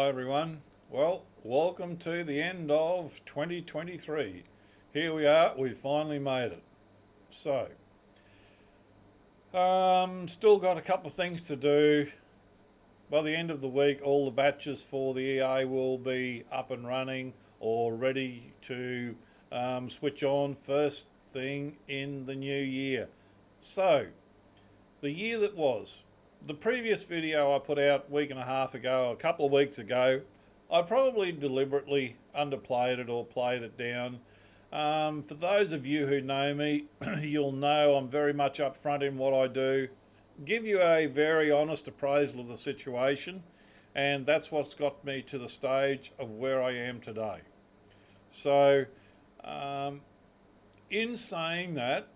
Hi everyone. Well, welcome to the end of 2023. Here we are, we finally made it. So, still got a couple of things to do. By the end of the week, all the batches for the EA will be up and running or ready to switch on first thing in the new year. So, the year that was. The previous video I put out a week and a half ago, a couple of weeks ago, I probably deliberately underplayed it or played it down. For those of you who know me, you'll know I'm very much upfront in what I do. Give you a very honest appraisal of the situation, and that's what's got me to the stage of where I am today. So, in saying that,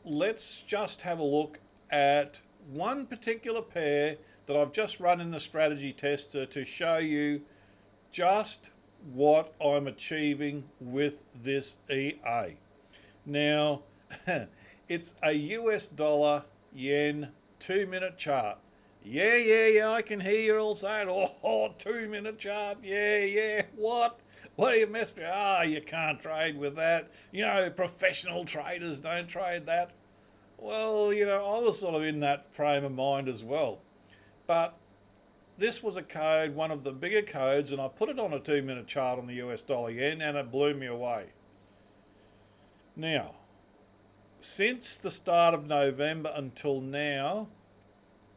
let's just have a look at one particular pair that I've just run in the strategy tester to show you just what I'm achieving with this EA. Now, it's a US dollar yen 2-minute chart. Yeah, I can hear you all saying, oh, 2-minute chart, yeah, what? What are you messing with? You can't trade with that. Professional traders don't trade that. Well, I was sort of in that frame of mind as well. But this was a code, one of the bigger codes, and I put it on a 2-minute chart on the US dollar yen and it blew me away. Now, since the start of November until now,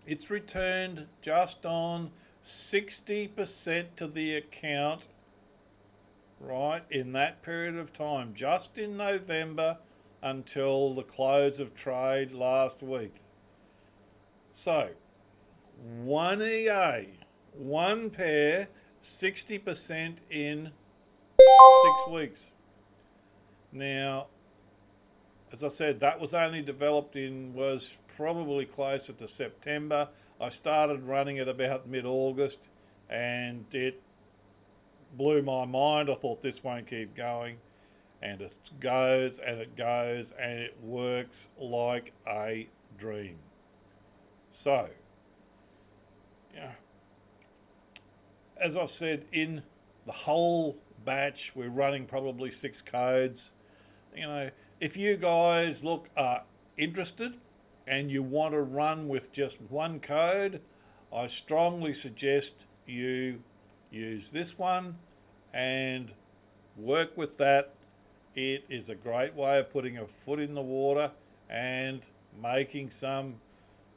it's returned just on 60% to the account, right, in that period of time, just in November until the close of trade last week. So, one EA, one pair, 60% in 6 weeks. Now, as I said, that was only developed was probably closer to September. I started running it about mid-August and it blew my mind. I thought this won't keep going. And it goes and it goes and it works like a dream. So, as I've said, in the whole batch, we're running probably 6 codes. If you guys are interested and you want to run with just one code, I strongly suggest you use this one and work with that. It is a great way of putting a foot in the water and making some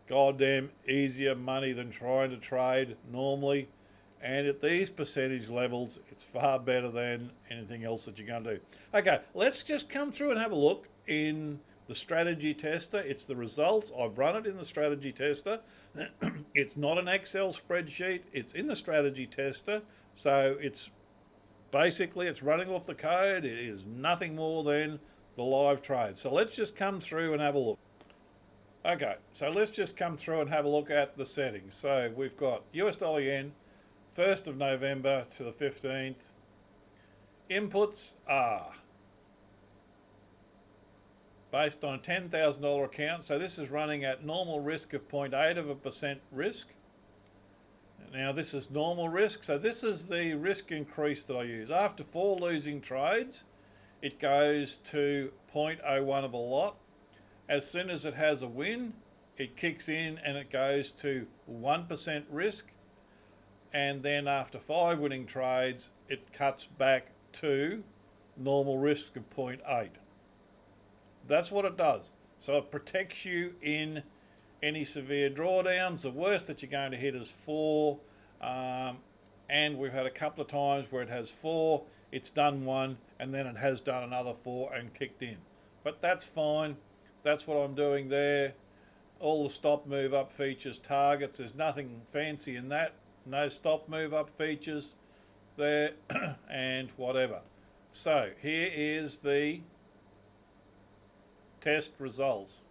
goddamn easier money than trying to trade normally. And at these percentage levels, it's far better than anything else that you're going to do. Okay, let's just come through and have a look in the strategy tester. It's the results. I've run it in the strategy tester. It's not an Excel spreadsheet. It's in the strategy tester. So it's running off the code. It is nothing more than the live trade. So let's just come through and have a look. Okay, so let's just come through and have a look at the settings. So we've got US dollar yen, 1st of November to the 15th. Inputs are based on a $10,000 account. So this is running at normal risk of 0.8% risk. Now this is normal risk, so this is the risk increase that I use. After 4 losing trades, it goes to 0.01 of a lot. As soon as it has a win, it kicks in and it goes to 1% risk. And then after 5 winning trades, it cuts back to normal risk of 0.8. That's what it does. So it protects you in any severe drawdowns. The worst that you're going to hit is 4, and we've had a couple of times where it has 4, it's done 1, and then it has done another 4 and kicked in. But that's fine. That's what I'm doing there. All the stop move up features, targets, there's nothing fancy in that. No stop move up features there and whatever. So here is the test results.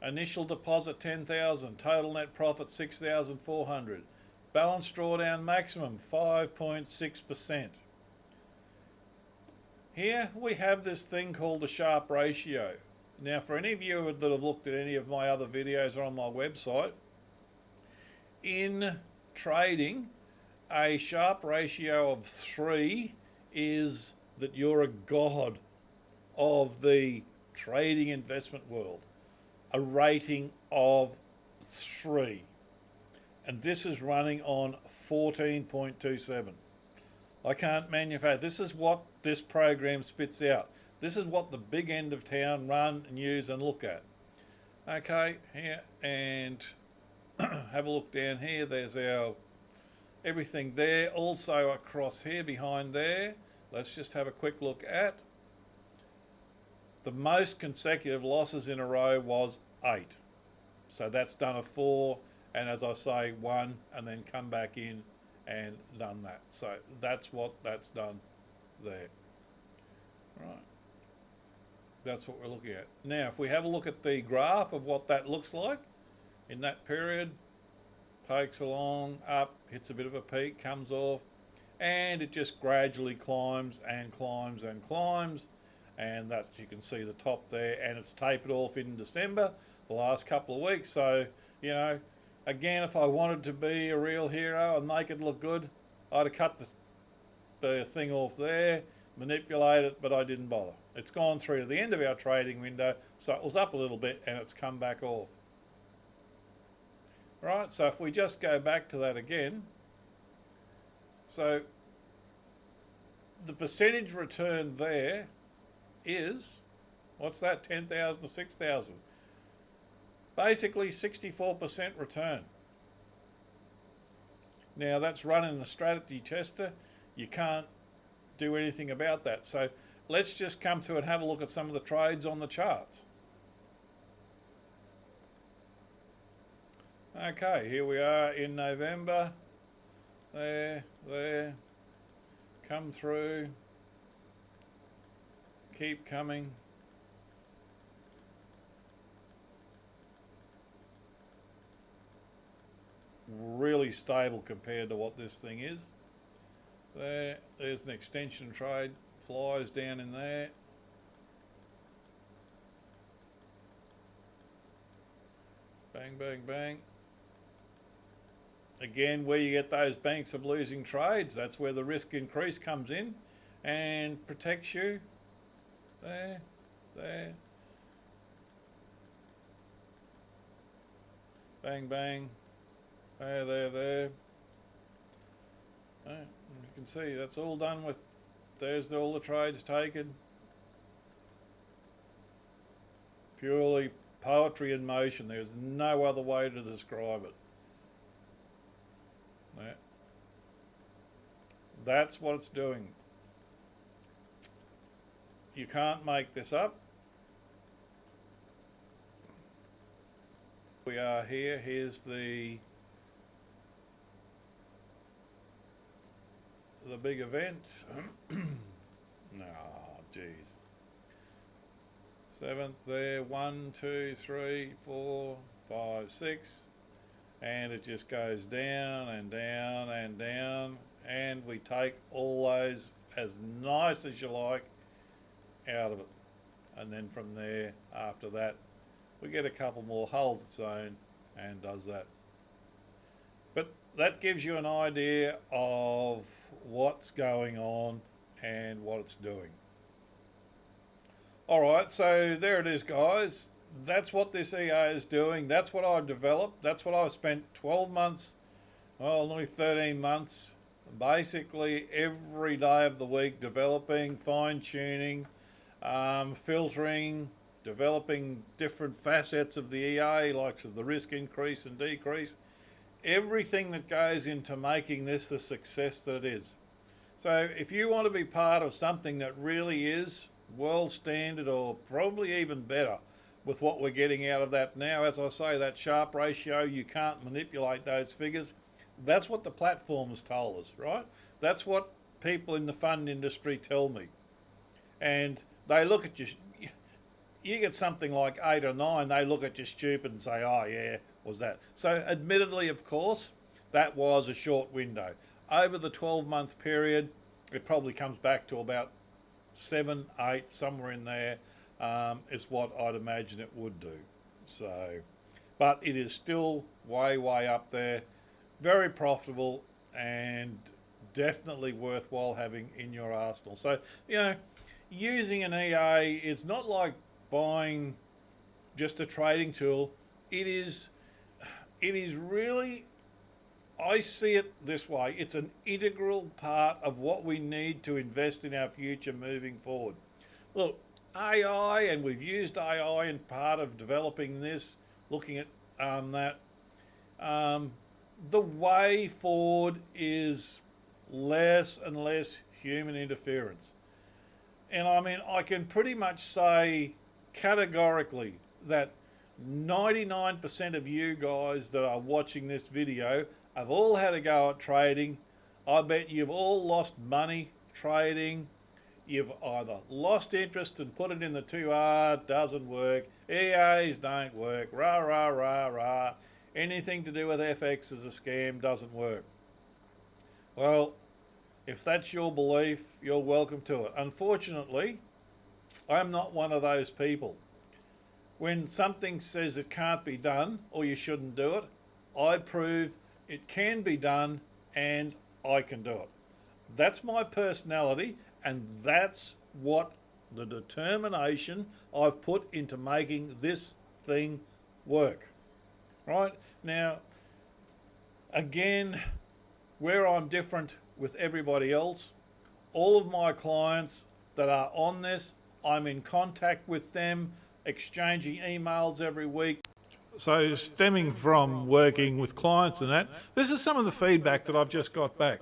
Initial deposit 10,000, total net profit 6,400, balance drawdown maximum 5.6%. Here we have this thing called the Sharpe ratio. Now, for any of you that have looked at any of my other videos or on my website, in trading, A Sharpe ratio of 3 is that you're a god of the trading investment world. A rating of 3. And this is running on 14.27. I can't manufacture. This is what this program spits out. This is what the big end of town run and use and look at. Okay, here, and have a look down here. There's our everything there. Also across here behind there, let's just have a quick look at the most consecutive losses in a row was 8. So that's done a 4, and as I say, 1, and then come back in and done that. So that's what that's done there. Right. That's what we're looking at. Now, if we have a look at the graph of what that looks like in that period, pokes along, up, hits a bit of a peak, comes off, and it just gradually climbs and climbs and climbs, and that you can see the top there, and it's tapered off in December, the last couple of weeks. So, you know, again, if I wanted to be a real hero and make it look good, I'd have cut the thing off there, manipulate it, but I didn't bother. It's gone through to the end of our trading window, so it was up a little bit and it's come back off. Right, so if we just go back to that again, so the percentage return there is, what's that, 10,000 to 6,000? Basically 64% return. Now that's running the strategy tester. You can't do anything about that. So let's just come to and have a look at some of the trades on the charts. Okay, here we are in November. There, come through, keep coming. Really stable compared to what this thing is. There's an extension trade, flies down in there. Bang, bang, bang. Again, where you get those banks of losing trades, that's where the risk increase comes in and protects you. There. Bang, bang. There. You can see that's all done with, there's all the trades taken. Purely poetry in motion. There's no other way to describe it. That's what it's doing. You can't make this up. We are here. Here's the big event. Oh, geez. 7th there. 1, 2, 3, 4, 5, 6. And it just goes down and down and down, and we take all those as nice as you like out of it, and then from there after that we get a couple more holds its own and does that. But that gives you an idea of what's going on and what it's doing. Alright, so there it is, guys. That's what this EA is doing. That's what I've developed. That's what I've spent 12 months, well, nearly 13 months, basically every day of the week developing, fine-tuning, filtering, developing different facets of the EA, like the risk increase and decrease. Everything that goes into making this the success that it is. So if you want to be part of something that really is world standard or probably even better, with what we're getting out of that now, as I say, that Sharpe ratio, you can't manipulate those figures. That's what the platform has told us, right? That's what people in the fund industry tell me. And they look at you, you get something like 8 or 9, they look at you stupid and say, oh yeah, was that. So admittedly, of course, that was a short window. Over the 12-month period, it probably comes back to about 7, 8, somewhere in there. Is what I'd imagine it would do. So, but it is still way up there, very profitable, and definitely worthwhile having in your arsenal. So, using an EA is not like buying just a trading tool. It is really, I see it this way. It's an integral part of what we need to invest in our future moving forward. Look, AI, and we've used AI in part of developing this, looking at that. The way forward is less and less human interference. And I mean, I can pretty much say categorically that 99% of you guys that are watching this video have all had a go at trading. I bet you've all lost money trading. You've either lost interest and put it in the 2R, doesn't work, EAs don't work, rah, rah, rah, rah. Anything to do with FX is a scam, doesn't work. Well, if that's your belief, you're welcome to it. Unfortunately, I'm not one of those people. When something says it can't be done or you shouldn't do it, I prove it can be done and I can do it. That's my personality, and that's what the determination I've put into making this thing work. Right? Now, again, where I'm different with everybody else, all of my clients that are on this, I'm in contact with them, exchanging emails every week. So stemming from working with clients and that, this is some of the feedback that I've just got back.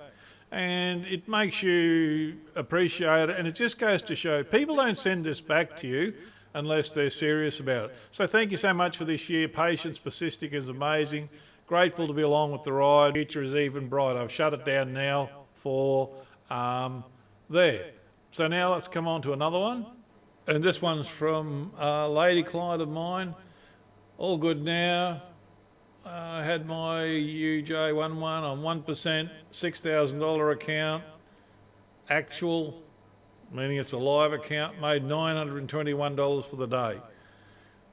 And it makes you appreciate it, and it just goes to show people don't send this back to you unless they're serious about it. So thank you so much for this year. Patience, persisting is amazing. Grateful to be along with the ride. The future is even brighter. I've shut it down now for there. So now let's come on to another one. And this one's from a lady client of mine. All good now. I had my UJ11 on 1%, $6,000 account. Actual, meaning it's a live account, made $921 for the day.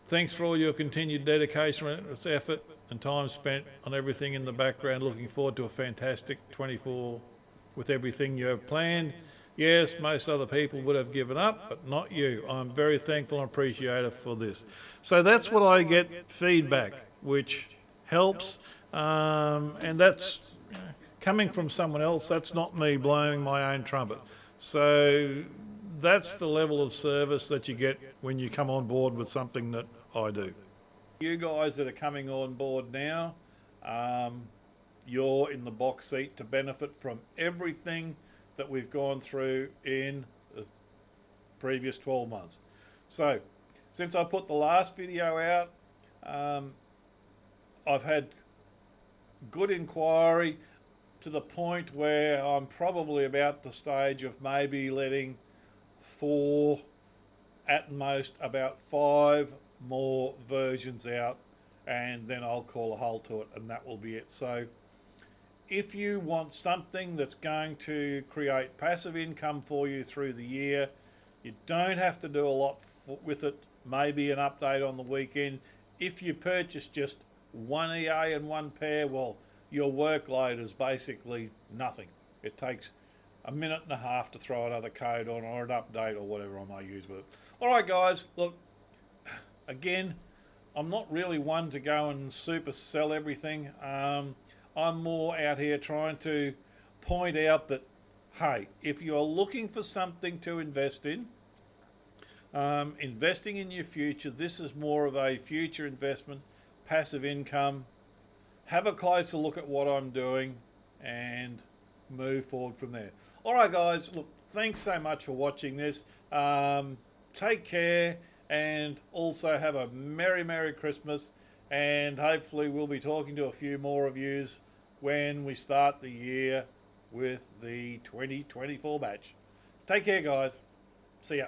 Thanks for all your continued dedication, effort and time spent on everything in the background. Looking forward to a fantastic 24 with everything you have planned. Yes, most other people would have given up, but not you. I'm very thankful and appreciative for this. So that's what I get feedback, which helps, and that's coming from someone else. That's not me blowing my own trumpet. So that's the level of service that you get when you come on board with something that I do. You guys that are coming on board now, you're in the box seat to benefit from everything that we've gone through in the previous 12 months. So, since I put the last video out, I've had good inquiry to the point where I'm probably about the stage of maybe letting 4, at most about 5 more versions out, and then I'll call a halt to it, and that will be it. So if you want something that's going to create passive income for you through the year, you don't have to do a lot with it, maybe an update on the weekend. If you purchase just one EA and one pair, well, your workload is basically nothing. It takes a minute and a half to throw another code on or an update or whatever I may use with it. All right, guys, look, again, I'm not really one to go and super sell everything. I'm more out here trying to point out that, hey, if you're looking for something to invest in, investing in your future, this is more of a future investment, passive income. Have a closer look at what I'm doing and move forward from there. All right, guys, look, thanks so much for watching this. Take care, and also have a Merry, Merry Christmas. And hopefully we'll be talking to a few more of yous when we start the year with the 2024 batch. Take care, guys. See ya.